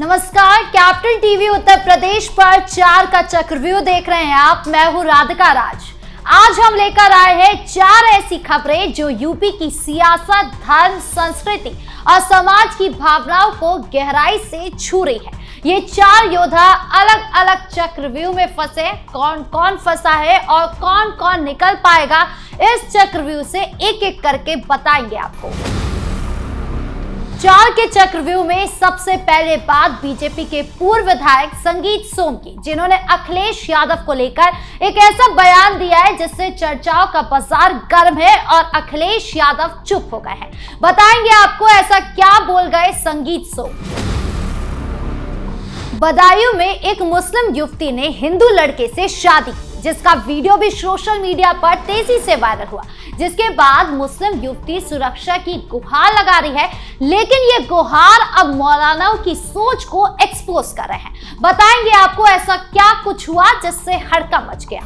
नमस्कार, capital TV Uttar Pradesh पर 4 का चक्रव्यूह देख रहे हैं आप। मैं हूं राधिका राज। आज हम लेकर आए हैं 4 ऐसी खबरें जो यूपी की सियासत, धर्म, संस्कृति और समाज की भावनाओं को गहराई से छू रही है। ये 4 योद्धा अलग अलग चक्रव्यूह में फंसे। कौन कौन फंसा है और कौन कौन निकल पाएगा, इस चक्रव्यूह से एक एक करके बताएंगे आपको। 4 के चक्रव्यूह में सबसे पहले बात बीजेपी के पूर्व विधायक संगीत सोम की, जिन्होंने अखिलेश यादव को लेकर एक ऐसा बयान दिया है जिससे चर्चाओं का बाजार गर्म है और अखिलेश यादव चुप हो गए हैं। बताएंगे आपको ऐसा क्या बोल गए संगीत सोम। बदायूं में एक मुस्लिम युवती ने हिंदू लड़के से शादी की, जिसका वीडियो भी सोशल मीडिया पर तेजी से वायरल हुआ, जिसके बाद मुस्लिम युवती सुरक्षा की गुहार लगा रही है। लेकिन ये गुहार अब मौलानाओं की सोच को एक्सपोज कर रहे हैं। बताएंगे आपको ऐसा क्या कुछ हुआ जिससे हड़कंप मच गया।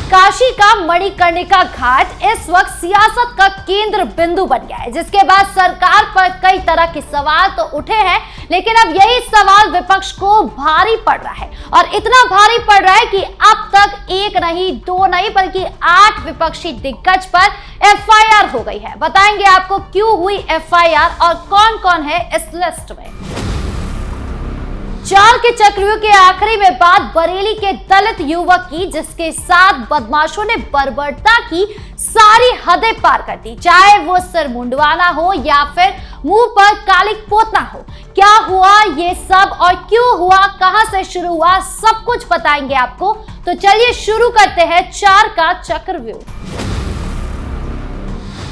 काशी का मणिकर्णिका घाट इस वक्त सियासत का केंद्र बिंदु बन गया है, जिसके बाद सरकार पर कई तरह के सवाल तो उठे हैं, लेकिन अब यही सवाल विपक्ष को भारी पड़ रहा है। और इतना भारी पड़ रहा है कि अब तक 1 नहीं 2 नहीं बल्कि 8 विपक्षी दिग्गज पर एफआईआर हो गई है। बताएंगे आपको क्यों हुई एफआईआर और कौन कौन है इस लिस्ट में। 4 के चक्रव्यूह के आखिरी में बात बरेली के दलित युवक की, जिसके साथ बदमाशों ने बर्बरता की सारी हदें पार कर दी, चाहे वो सिर मुंडवाना हो या फिर मुंह पर कालिक पोतना हो। क्या हुआ ये सब और क्यों हुआ, कहां से शुरू हुआ, सब कुछ बताएंगे आपको। तो चलिए शुरू करते हैं 4 का चक्रव्यूह।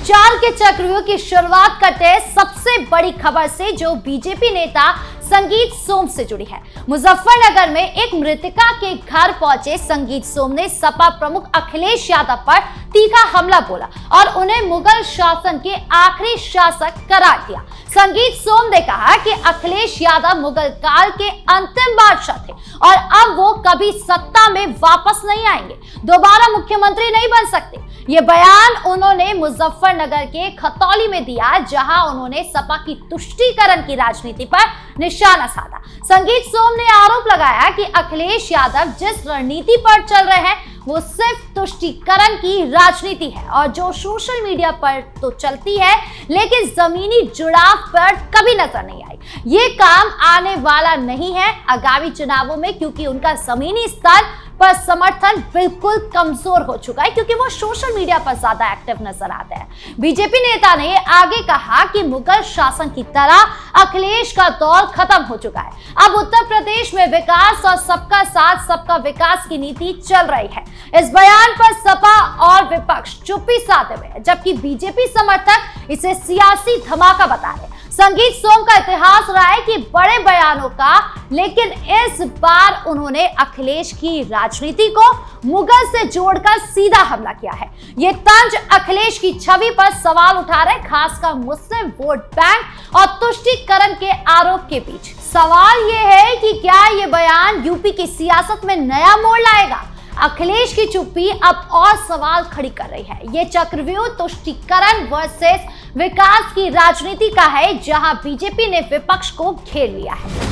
4 के चक्रव्यूह की शुरुआत करते हैं सबसे बड़ी खबर से, जो बीजेपी नेता संगीत सोम से जुड़ी है। मुजफ्फरनगर में एक मृतका के घर पहुंचे संगीत सोम ने सपा प्रमुख अखिलेश यादव पर तीखा हमला बोला और उन्हें मुगल शासन के आखिरी शासक करार दिया। संगीत सोम ने कहा कि अखिलेश यादव मुगल काल के अंतिम बादशाह थे और अब वो कभी सत्ता में वापस नहीं आएंगे, दोबारा मुख्यमंत्री नहीं बन सकते। ये बयान उन्होंने मुजफ्फरनगर के खतौली में दिया, जहां उन्होंने सपा की तुष्टीकरण की राजनीति पर निशाना साधा। संगीत सोम ने आरोप लगाया कि अखिलेश यादव जिस रणनीति पर चल रहे हैं वो सिर्फ तुष्टीकरण की राजनीति है और जो सोशल मीडिया पर तो चलती है लेकिन जमीनी जुड़ाव पर कभी नजर नहीं आई। ये काम आने वाला नहीं है आगामी चुनावों में, क्योंकि उनका जमीनी स्तर पर समर्थन बिल्कुल कमजोर हो चुका है, क्योंकि वो सोशल मीडिया पर ज्यादा एक्टिव नजर आते हैं। बीजेपी नेता ने आगे कहा कि मुगल शासन की तरह अखिलेश का दौर खत्म हो चुका है। अब उत्तर प्रदेश में विकास और सबका साथ सबका विकास की नीति चल रही है। इस बयान पर सपा और विपक्ष चुप्पी साधे हुए हैं, जबकि बीजेपी समर्थक इसे सियासी धमाका बता रहे हैं। संगीत सोम का इतिहास रहा है कि बड़े बयानों का, लेकिन इस बार उन्होंने अखिलेश की राजनीति को मुगल से जोड़कर सीधा हमला किया है। ये तंज अखिलेश की छवि पर सवाल उठा रहे, खासकर मुस्लिम वोट बैंक और तुष्टीकरण के आरोप के बीच। सवाल ये है कि क्या ये बयान यूपी की सियासत में नया मोड़ लाएगा। अखिलेश की चुप्पी अब और सवाल खड़ी कर रही है। ये चक्रव्यूह तुष्टीकरण वर्सेस विकास की राजनीति का है, जहां बीजेपी ने विपक्ष को घेर लिया है।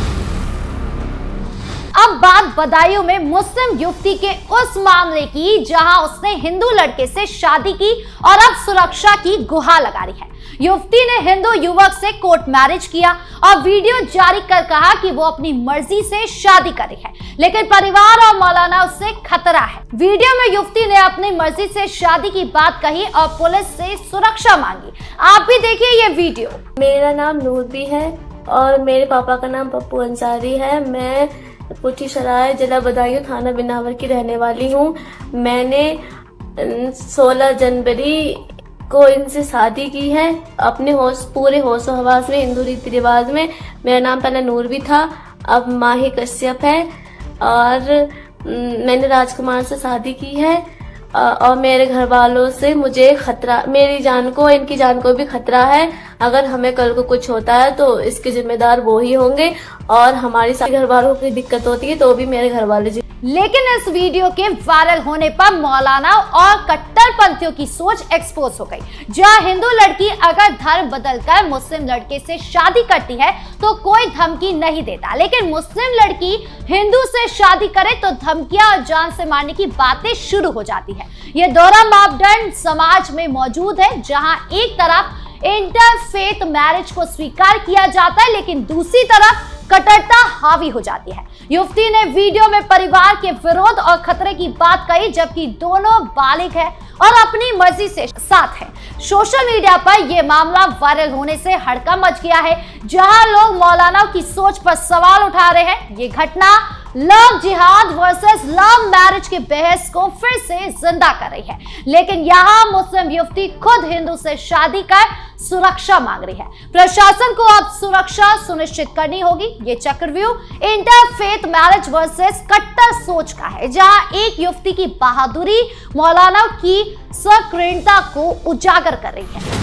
अब बात बदायूं में मुस्लिम युवती के उस मामले की, जहां उसने हिंदू लड़के से शादी की और अब सुरक्षा की गुहार लगा रही है। युवती ने हिंदू युवक से कोर्ट मैरिज किया और वीडियो जारी कर कहा कि वो अपनी मर्जी से शादी कर रही है, लेकिन परिवार और मौलाना उससे खतरा है। वीडियो में युवती ने अपनी मर्जी से शादी की बात कही और पुलिस से सुरक्षा मांगी। आप भी देखिए ये वीडियो। मेरा नाम नूरबी है और मेरे पापा का नाम पप्पू अंसारी है। मैं पुठीसराय जिला बदायूं थाना बिनावर की रहने वाली हूँ। मैंने 16 जनवरी को इनसे शादी की है अपने पूरे होशो हवास में, हिंदू रीति रिवाज में। मेरा नाम पहले नूरबी था, अब माही कश्यप है और मैंने राजकुमार से शादी की है और मेरे घर वालों से मुझे खतरा, मेरी जान को इनकी जान को भी खतरा है। अगर हमें कल को कुछ होता है तो इसके जिम्मेदार वो ही होंगे और हमारी घर वालों की दिक्कत होती है तो भी मेरे घर वाले लेकिन इस वीडियो के वायरल होने पर मौलाना और कट्टरपंथियों की सोच एक्सपोज हो गई। जहां हिंदू लड़की अगर धर्म बदलकर मुस्लिम लड़के से शादी करती है तो कोई धमकी नहीं देता, लेकिन मुस्लिम लड़की हिंदू से शादी करे तो धमकियां और जान से मारने की बातें शुरू हो जाती है। ये दोहरा मापदंड समाज में मौजूद है, जहां एक तरफ इंटरफेथ मैरिज को स्वीकार किया जाता है लेकिन दूसरी तरफ कट्टरता हावी हो जाती है। युवती ने वीडियो में परिवार के विरोध और खतरे की बात कही, जबकि दोनों बालिग है और अपनी मर्जी से साथ है। सोशल मीडिया पर यह मामला वायरल होने से हड़कंप मच गया है, जहां लोग मौलाना की सोच पर सवाल उठा रहे हैं। ये घटना लव जिहाद वर्सेस लव मैरिज के बहस को फिर से जिंदा कर रही है, लेकिन यहाँ मुस्लिम युवती खुद हिंदू से शादी कर सुरक्षा मांग रही है। प्रशासन को अब सुरक्षा सुनिश्चित करनी होगी। ये चक्रव्यूह इंटरफेथ मैरिज वर्सेस कट्टर सोच का है, जहां एक युवती की बहादुरी मौलाना की सक्रियता को उजागर कर रही है।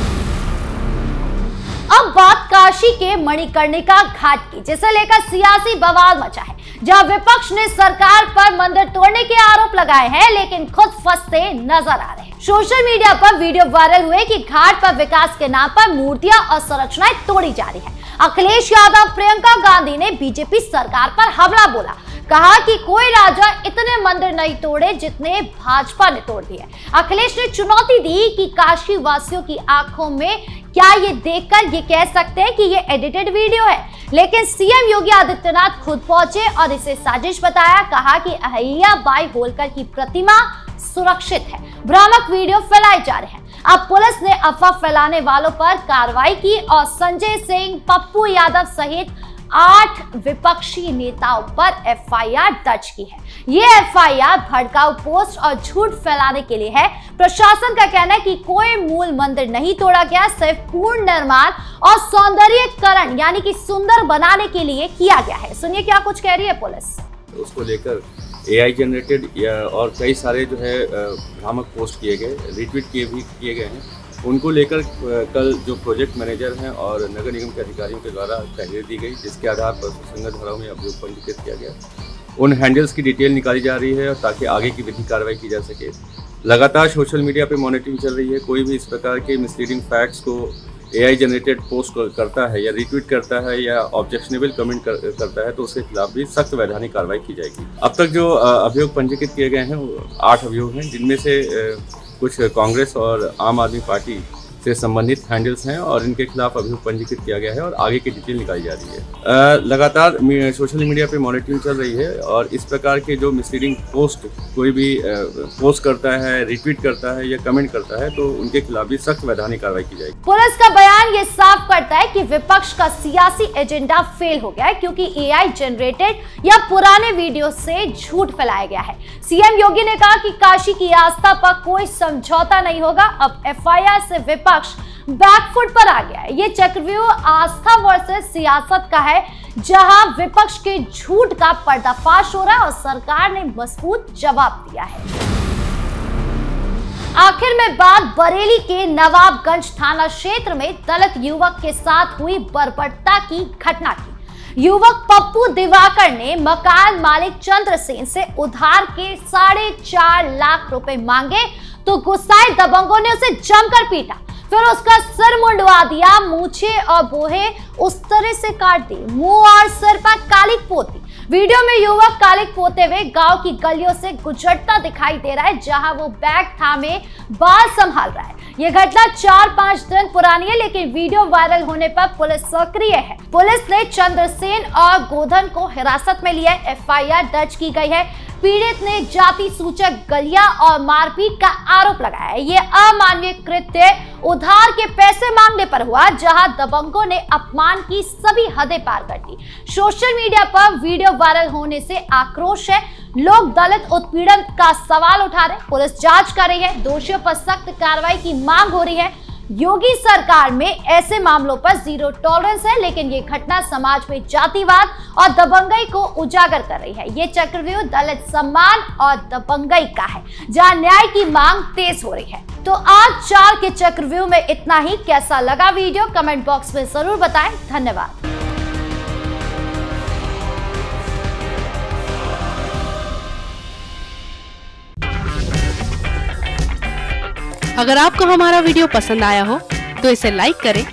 अब बात काशी के मणिकर्णिका घाट की, जिसे लेकर सियासी बवाल मचा है, जहां विपक्ष ने सरकार पर मंदिर तोड़ने के आरोप लगाए हैं लेकिन खुद फंसते नजर आ रहे हैं। सोशल मीडिया पर वीडियो वायरल हुए कि घाट पर विकास के नाम पर मूर्तियां और संरचनाएं तोड़ी जा रही है। अखिलेश यादव, प्रियंका गांधी ने बीजेपी सरकार पर हमला बोला, कहा कि कोई राजा इतने मंदिर नहीं तोड़े जितने भाजपा ने तोड़ दिए। अखिलेश ने चुनौती दी कि काशी वासियों की आंखों में क्या ये देखकर ये कह सकते हैं कि ये एडिटेड वीडियो है, लेकिन सीएम योगी आदित्यनाथ खुद पहुंचे और इसे साजिश बताया। कहा कि अहिल्याबाई होलकर की प्रतिमा सुरक्षित है। भ्रामक वीडियो फैलाए जा रहे हैं। अब पुलिस ने अफवाह फैलाने वालों पर कार्रवाई की और संजय सिंह, पप्पू यादव सहित 8 विपक्षी नेताओं पर एफआईआर दर्ज की है। ये एफआईआर भड़काऊ पोस्ट और झूठ फैलाने के लिए है। प्रशासन का कहना है कि कोई मूल मंदिर नहीं तोड़ा गया, सिर्फ पूर्ण निर्माण और सौंदर्यीकरण यानी कि सुंदर बनाने के लिए किया गया है। सुनिए क्या कुछ कह रही है पुलिस। उसको लेकर एआई जनरेटेड या और कई सारे जो है भ्रामक पोस्ट किए गए, रिट्वीट किए गए हैं। उनको लेकर कल जो प्रोजेक्ट मैनेजर हैं और नगर निगम के अधिकारियों के द्वारा तहरीर दी गई, जिसके आधार पर संगत धाराओं में अभियोग पंजीकृत किया गया। उन हैंडल्स की डिटेल निकाली जा रही है ताकि आगे की विधिक कार्रवाई की जा सके। लगातार सोशल मीडिया पे मॉनिटरिंग चल रही है। कोई भी इस प्रकार के मिसलीडिंग फैक्ट्स को एआई जनरेटेड पोस्ट करता है या रिट्वीट करता है या ऑब्जेक्शनेबल कमेंट करता है तो उसके खिलाफ भी सख्त वैधानिक कार्रवाई की जाएगी। अब तक जो अभियोग पंजीकृत किए गए हैं वो 8 अभियोग हैं, जिनमें से कुछ कांग्रेस और आम आदमी पार्टी से संबंधित हैंडल्स हैं और इनके खिलाफ अभियोग पंजीकृत किया गया है और आगे की डिटेल निकाली जा रही है। लगातार सोशल मीडिया पे मॉनिटरिंग चल रही है और इस प्रकार के जो मिसलीडिंग पोस्ट कोई भी पोस्ट करता है, रिट्वीट करता है या कमेंट करता है तो उनके खिलाफ भी सख्त वैधानिक कार्रवाई की जाएगी। पुलिस का बयान ये साफ करता है कि विपक्ष का सियासी एजेंडा फेल हो गया है, क्योंकि एआई जनरेटेड या पुराने वीडियो से झूठ फैलाया गया है। सीएम योगी ने कहा कि काशी की आस्था पर कोई समझौता नहीं होगा। अब एफआईआर से विपक्ष बैकफुट पर आ गया है। ये चक्रव्यूह आस्था वर्सेस सियासत का है, जहां विपक्ष के झूठ का पर्दाफाश हो रहा है और सरकार ने मजबूत जवाब दिया है। आखिर में बात बरेली के नवाबगंज थाना क्षेत्र में दलित युवक के साथ हुई बर्बरता की घटना की। युवक पप्पू दिवाकर ने मकान मालिक चंद्रसेन से उधार के 4.5 लाख रुपए मांगे तो गुस्साए दबंगों ने उसे जमकर पीटा, फिर उसका सिर मुंडवा दिया, मूछें और बोहे उस तरह से काट दी, मुंह और सिर पर कालिक पोती। वीडियो में युवक कालिक पोते हुए गांव की गलियों से गुजरता दिखाई दे रहा है, जहां वो बैग थामे बाल संभाल रहा है। ये घटना 4-5 दिन पुरानी है, लेकिन वीडियो वायरल होने पर पुलिस सक्रिय है। पुलिस ने चंद्रसेन और गोधन को हिरासत में लिया है। एफआईआर दर्ज की गई है। पीड़ित ने जाति सूचक गलियां और मारपीट का आरोप लगाया है। ये अमानवीय कृत्य उधार के पैसे मांगने पर हुआ, जहां दबंगों ने अपमान की सभी हदें पार कर दी। सोशल मीडिया पर वीडियो वायरल होने से आक्रोश है। लोग दलित उत्पीड़न का सवाल उठा रहे हैं। पुलिस जांच कर रही है। दोषियों पर सख्त कार्रवाई की मांग हो रही है। योगी सरकार में ऐसे मामलों पर जीरो टॉलरेंस है, लेकिन ये घटना समाज में जातिवाद और दबंगई को उजागर कर रही है। ये चक्रव्यूह दलित सम्मान और दबंगई का है, जहां न्याय की मांग तेज हो रही है। तो आज 4 के चक्रव्यूह में इतना ही। कैसा लगा वीडियो कमेंट बॉक्स में जरूर बताएं। धन्यवाद। अगर आपको हमारा वीडियो पसंद आया हो तो इसे लाइक करें,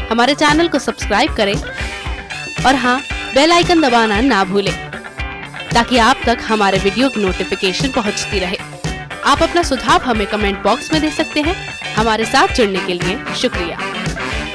हमारे चैनल को सब्सक्राइब करें और हाँ, बेल आइकन दबाना ना भूलें ताकि आप तक हमारे वीडियो की नोटिफिकेशन पहुंचती रहे। आप अपना सुझाव हमें कमेंट बॉक्स में दे सकते हैं। हमारे साथ जुड़ने के लिए शुक्रिया।